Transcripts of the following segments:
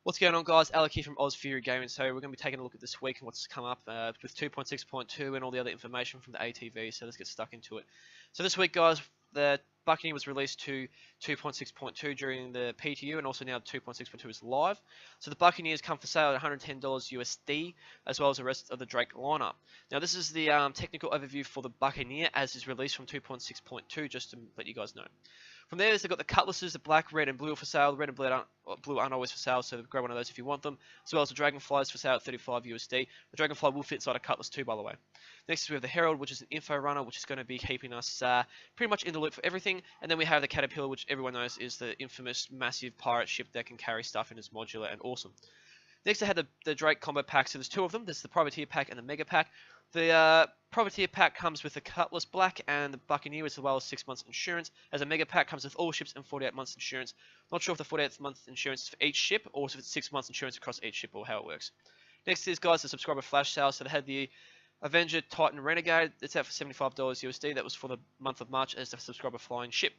What's going on, guys? Alec here from Oz Fury Gaming. So we're going to be taking a look at this week and what's come up with 2.6.2 and all the other information from the ATV. So let's get stuck into it. So this week, guys, the Buccaneer was released to 2.6.2 during the PTU, and also now 2.6.2 is live. So the Buccaneers come for sale at $110 USD, as well as the rest of the Drake lineup. Now this is the technical overview for the Buccaneer as is released from 2.6.2, just to let you guys know. From there, they've got the cutlasses, the black, red, and blue for sale. The red and blue aren't always for sale, so grab one of those if you want them. As well as the dragonflies for sale at 35 USD. The dragonfly will fit inside a cutlass too, by the way. Next, we have the herald, which is an info runner, which is going to be keeping us pretty much in the loop for everything. And then we have the caterpillar, which everyone knows is the infamous massive pirate ship that can carry stuff and is modular and awesome. Next, I had the Drake combo pack. So there's two of them. There's the privateer pack and the mega pack. The privateer pack comes with the Cutlass Black and the Buccaneer, as well as 6 months insurance. As a mega pack comes with all ships and 48 months insurance. Not sure if the 48 month insurance is for each ship, or if it's 6 months insurance across each ship, or how it works. Next is, guys, the subscriber flash sale. So they had the Avenger Titan Renegade. It's out for $75 USD. That was for the month of March as the subscriber flying ship.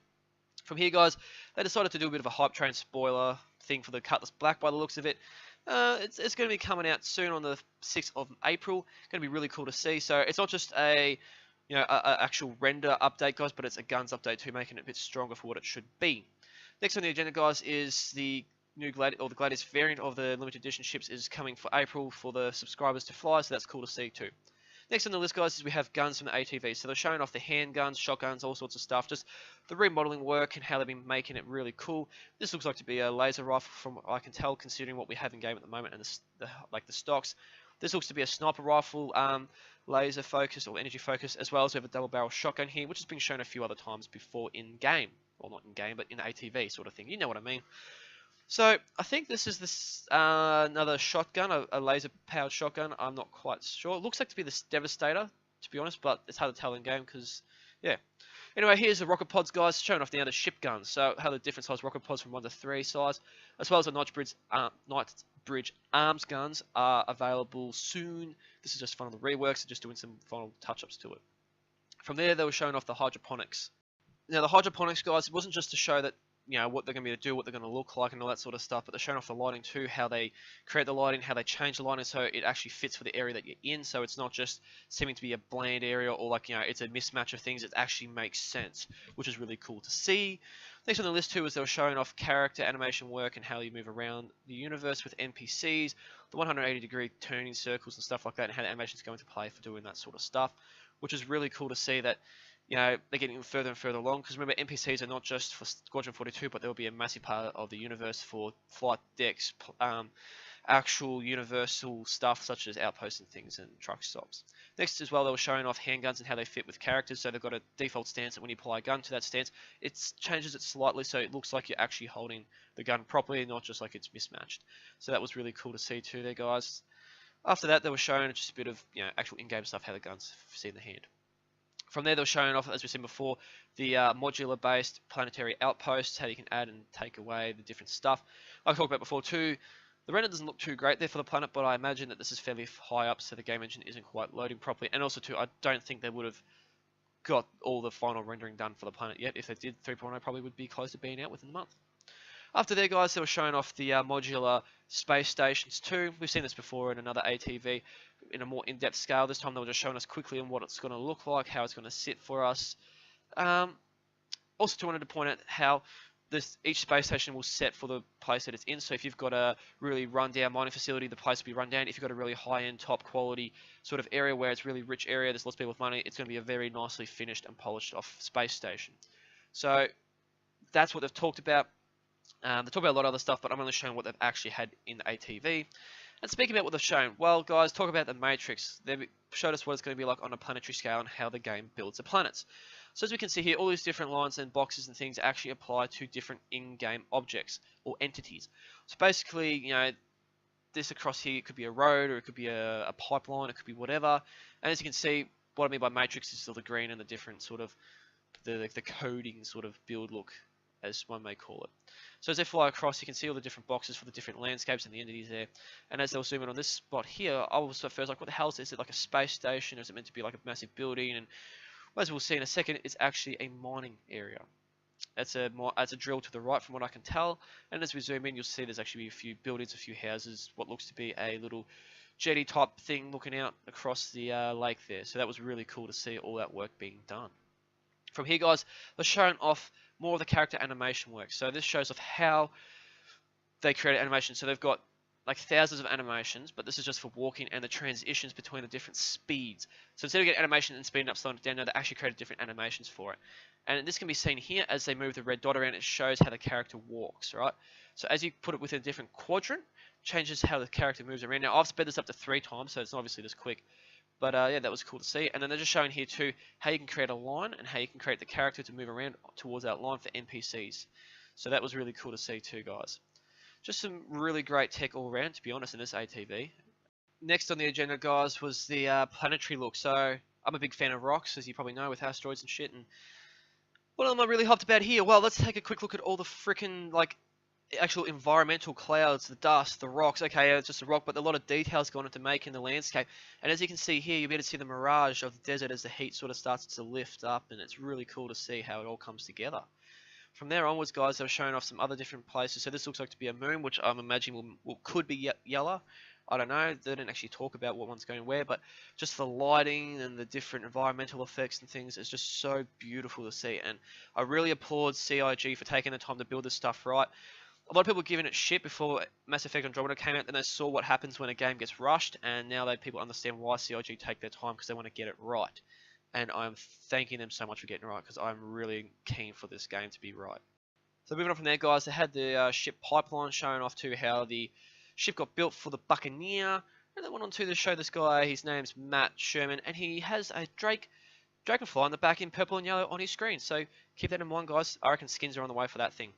From here, guys, they decided to do a bit of a hype train spoiler thing for the Cutlass Black by the looks of it. It's going to be coming out soon on the 6th of April. Going to be really cool to see. So it's not just a actual render update, guys, but it's a guns update too, making it a bit stronger for what it should be. Next on the agenda, guys, is the new Gladius variant of the limited edition ships is coming for April for the subscribers to fly. So that's cool to see too. Next on the list, guys, is we have guns from the ATV. So they're showing off the handguns, shotguns, all sorts of stuff. Just the remodeling work and how they've been making it really cool. This looks like to be a laser rifle from what I can tell, considering what we have in game at the moment and the stocks. This looks to be a sniper rifle, laser focus or energy focus, as well as we have a double barrel shotgun here, which has been shown a few other times before in game. Well, not in game, but in ATV sort of thing. You know what I mean. So I think this is another shotgun, a laser-powered shotgun. I'm not quite sure. It looks like to be the Devastator, to be honest, but it's hard to tell in game because, yeah. Anyway, here's the rocket pods, guys, showing off now the ship guns. So how the different size rocket pods from 1 to 3 size, as well as the Knightsbridge arms guns are available soon. This is just one of the reworks, just doing some final touch-ups to it. From there, they were showing off the hydroponics. Now, the hydroponics, guys, it wasn't just to show that what they're going to be able to do, what they're going to look like and all that sort of stuff, but they're showing off the lighting too, how they create the lighting, how they change the lighting so it actually fits for the area that you're in, so it's not just seeming to be a bland area or like, it's a mismatch of things. It actually makes sense, which is really cool to see. Next on the list too is they were showing off character animation work and how you move around the universe with NPCs, the 180-degree turning circles and stuff like that, and how the animations go into play for doing that sort of stuff, which is really cool to see that they're getting further and further along, because remember, NPCs are not just for Squadron 42, but they'll be a massive part of the universe for flight decks, actual universal stuff such as outposts and things and truck stops. Next as well, they were showing off handguns and how they fit with characters. So they've got a default stance that when you apply a gun to that stance, it changes it slightly so it looks like you're actually holding the gun properly, not just like it's mismatched. So that was really cool to see too there, guys. After that, they were showing just a bit of actual in-game stuff, how the guns see in the hand. From there, they were showing off, as we've seen before, the modular-based planetary outposts, how you can add and take away the different stuff. Like I talked about before too, the render doesn't look too great there for the planet, but I imagine that this is fairly high up, so the game engine isn't quite loading properly. And also too, I don't think they would have got all the final rendering done for the planet yet. If they did, 3.0 probably would be close to being out within the month. After there, guys, they were showing off the modular space stations too. We've seen this before in another ATV in a more in-depth scale. This time they were just showing us quickly on what it's going to look like, how it's going to sit for us. Also, too, wanted to point out how each space station will set for the place that it's in. So if you've got a really run-down mining facility, the place will be run down. If you've got a really high-end, top-quality sort of area where it's really rich area, there's lots of people with money, it's going to be a very nicely finished and polished off space station. So that's what they've talked about. They talk about a lot of other stuff, but I'm only showing what they've actually had in the ATV. And speaking about what they've shown, well, guys, talk about the Matrix. They've showed us what it's going to be like on a planetary scale and how the game builds the planets. So as we can see here, all these different lines and boxes and things actually apply to different in-game objects or entities. So basically, this across here, it could be a road or it could be a pipeline, it could be whatever. And as you can see, what I mean by Matrix is still the green and the different sort of the coding sort of build look, as one may call it. So as they fly across, you can see all the different boxes for the different landscapes and the entities there. And as they'll zoom in on this spot here, I was at first like, what the hell is this? Is it like a space station? Or is it meant to be like a massive building? And as we'll see in a second, it's actually a mining area. That's a drill to the right from what I can tell. And as we zoom in, you'll see there's actually a few buildings, a few houses, what looks to be a little jetty type thing looking out across the lake there. So that was really cool to see all that work being done. From here, guys, they're showing off more of the character animation work. So this shows off how they create animation. So they've got like thousands of animations, but this is just for walking and the transitions between the different speeds. So instead of getting animation and speeding up, slowing it down, no, they actually created different animations for it. And this can be seen here as they move the red dot around. It shows how the character walks, right? So as you put it within a different quadrant, changes how the character moves around. Now I've sped this up to 3 times, so it's not obviously this quick. But yeah, that was cool to see. And then they're just showing here too how you can create a line and how you can create the character to move around towards that line for NPCs. So that was really cool to see too, guys. Just some really great tech all around, to be honest, in this ATV. Next on the agenda, guys, was the planetary look. So I'm a big fan of rocks, as you probably know, with asteroids and shit. And what am I really hyped about here? Well, let's take a quick look at all the freaking like actual environmental clouds, the dust, the rocks. Okay, it's just a rock, but a lot of details gone into making the landscape. And as you can see here, you'll be able to see the mirage of the desert as the heat sort of starts to lift up, and it's really cool to see how it all comes together. From there onwards, guys, they're showing off some other different places. So this looks like to be a moon, which I'm imagining could be yellow. I don't know. They didn't actually talk about what one's going where, but just the lighting and the different environmental effects and things is just so beautiful to see. And I really applaud CIG for taking the time to build this stuff right. A lot of people were giving it shit before Mass Effect Andromeda came out, then they saw what happens when a game gets rushed, and now people understand why CIG take their time because they want to get it right. And I'm thanking them so much for getting it right because I'm really keen for this game to be right. So moving on from there, guys, they had the ship pipeline showing off to how the ship got built for the Buccaneer, and they went on to show this guy. His name's Matt Sherman, and he has a Dragonfly on the back in purple and yellow on his screen. So keep that in mind, guys. I reckon skins are on the way for that thing.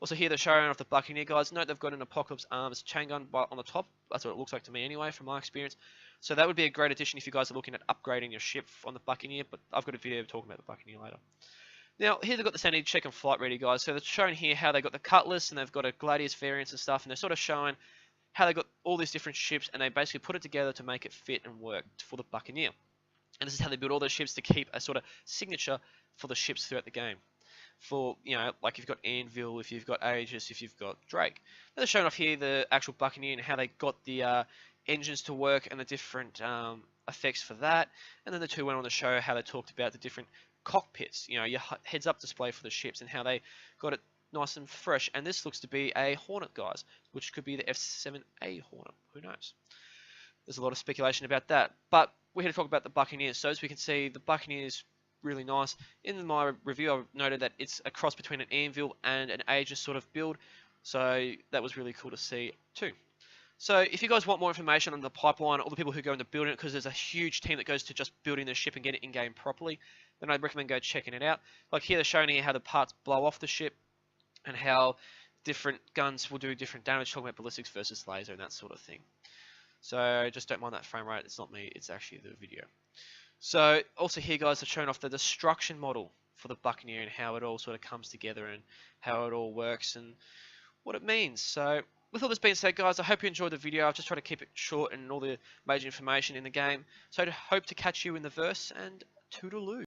Also here they're showing off the Buccaneer, guys. Note they've got an Apocalypse Arms chain gun on the top. That's what it looks like to me anyway, from my experience. So that would be a great addition if you guys are looking at upgrading your ship on the Buccaneer, but I've got a video talking about the Buccaneer later. Now, here they've got the sanity check and flight ready, guys. So they're showing here how they got the Cutlass, and they've got a Gladius variants and stuff, and they're sort of showing how they got all these different ships, and they basically put it together to make it fit and work for the Buccaneer. And this is how they build all those ships to keep a sort of signature for the ships throughout the game. For, you know, like if you've got Anvil, if you've got Aegis, if you've got Drake. Now they're showing off here the actual Buccaneer and how they got the engines to work and the different effects for that. And then the two went on to show how they talked about the different cockpits, you know, your heads-up display for the ships and how they got it nice and fresh. And this looks to be a Hornet, guys, which could be the F7A Hornet. Who knows? There's a lot of speculation about that. But we're here to talk about the Buccaneers. So as we can see, the Buccaneers really nice. In my review, I noted that it's a cross between an Anvil and an Aegis sort of build, so that was really cool to see too. So if you guys want more information on the pipeline, all the people who go into building it, because there's a huge team that goes to just building the ship and get it in-game properly, then I'd recommend go checking it out. Like here they're showing you how the parts blow off the ship and how different guns will do different damage, talking about ballistics versus laser and that sort of thing. So just don't mind that frame rate, it's not me, it's actually the video. So also here, guys, are showing off the destruction model for the Buccaneer and how it all sort of comes together and how it all works and what it means. So with all this being said, guys, I hope you enjoyed the video. I've just tried to keep it short and all the major information in the game. So I hope to catch you in the verse, and toodaloo.